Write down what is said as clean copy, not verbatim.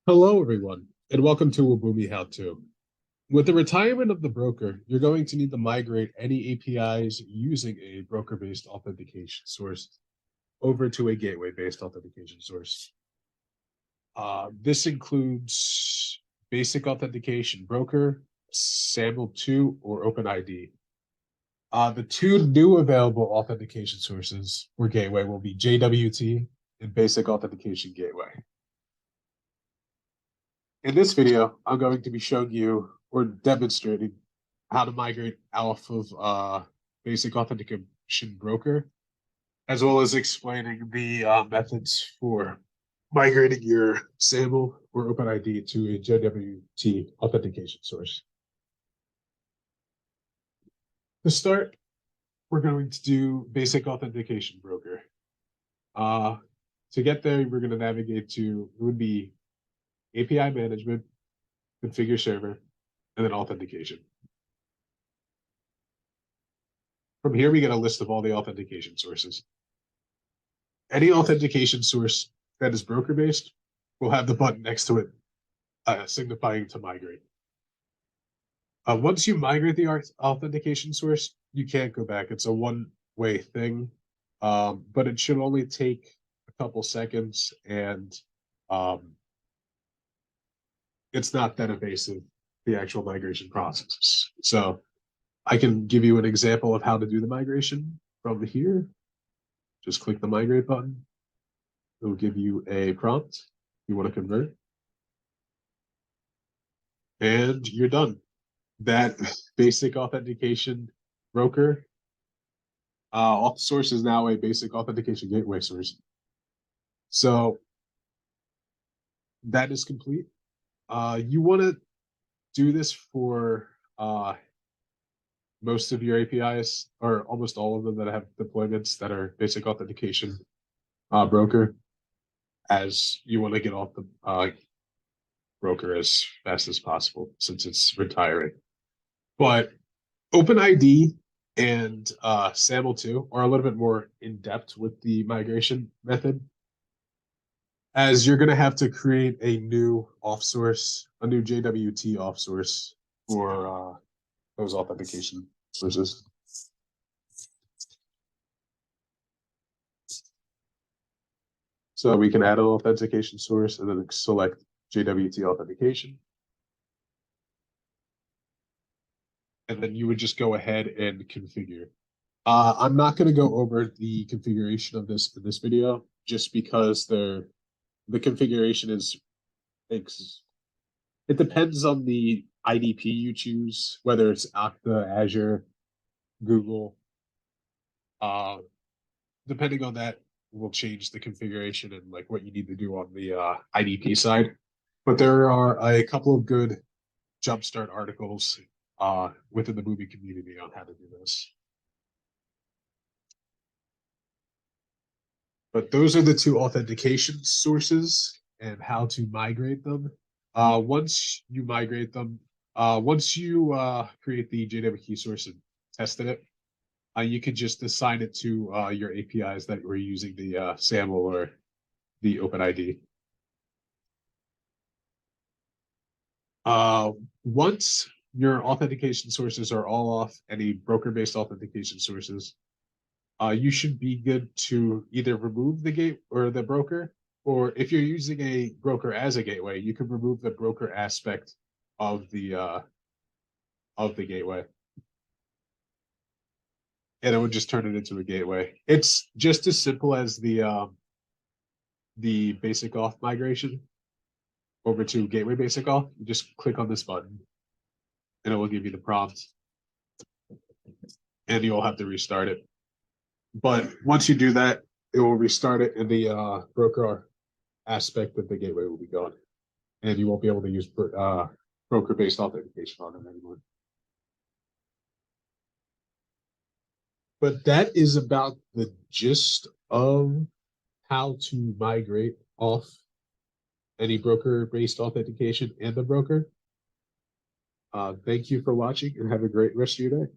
Hello, everyone, and welcome to Wabumi How To. With the retirement of the broker, you're going to need to migrate any APIs using a broker-based authentication source over to a gateway-based authentication source. This includes basic authentication broker, SAML2, or OpenID. The two new available authentication sources for gateway will be JWT and Basic Authentication Gateway. In this video, I'm going to be showing you or demonstrating how to migrate off of Basic Authentication Broker, as well as explaining the methods for migrating your SAML or OpenID to a JWT authentication source. To start, we're going to do Basic Authentication Broker. To get there, we're going to navigate to, it would be API management, configure server, and then authentication. From here, we get a list of all the authentication sources. Any authentication source that is broker-based will have the button next to it signifying to migrate. Once you migrate the authentication source, you can't go back. It's a one-way thing, but it should only take a couple seconds, and it's not that invasive, the actual migration process. So I can give you an example of how to do the migration from here. Just click the migrate button. It will give you a prompt. You want to convert. And you're done. That basic authentication broker auth source is now a basic authentication gateway source. So that is complete. You want to do this for most of your APIs, or almost all of them that have deployments that are basic authentication broker, as you want to get off the broker as fast as possible since it's retiring. But OpenID and SAML2 are a little bit more in depth with the migration method, as you're going to have to create a new auth source, a new JWT auth source for those authentication sources. So we can add an authentication source and then select JWT authentication. And then you would just go ahead and configure. I'm not going to go over the configuration of this in this video, just because the configuration is, it depends on the IDP you choose, whether it's Okta, Azure, Google. Depending on that, will change the configuration and like what you need to do on the IDP side. But there are a couple of good Jumpstart articles within the Boomi community on how to do this. But those are the two authentication sources and how to migrate them. Once you migrate them, once you create the JWT source and tested it, you can just assign it to your APIs that were using the SAML or the OpenID. Once your authentication sources are all off, any broker-based authentication sources, you should be good to either remove the gate or the broker, or if you're using a broker as a gateway, you can remove the broker aspect of the gateway, and it would just turn it into a gateway. It's just as simple as the basic auth migration over to gateway basic auth. You just click on this button, and it will give you the prompt, and you'll have to restart it. But once you do that, it will restart it, and the broker aspect of the gateway will be gone, and you won't be able to use broker-based authentication on it anymore. But that is about the gist of how to migrate off any broker-based authentication and the broker. Thank you for watching, and have a great rest of your day.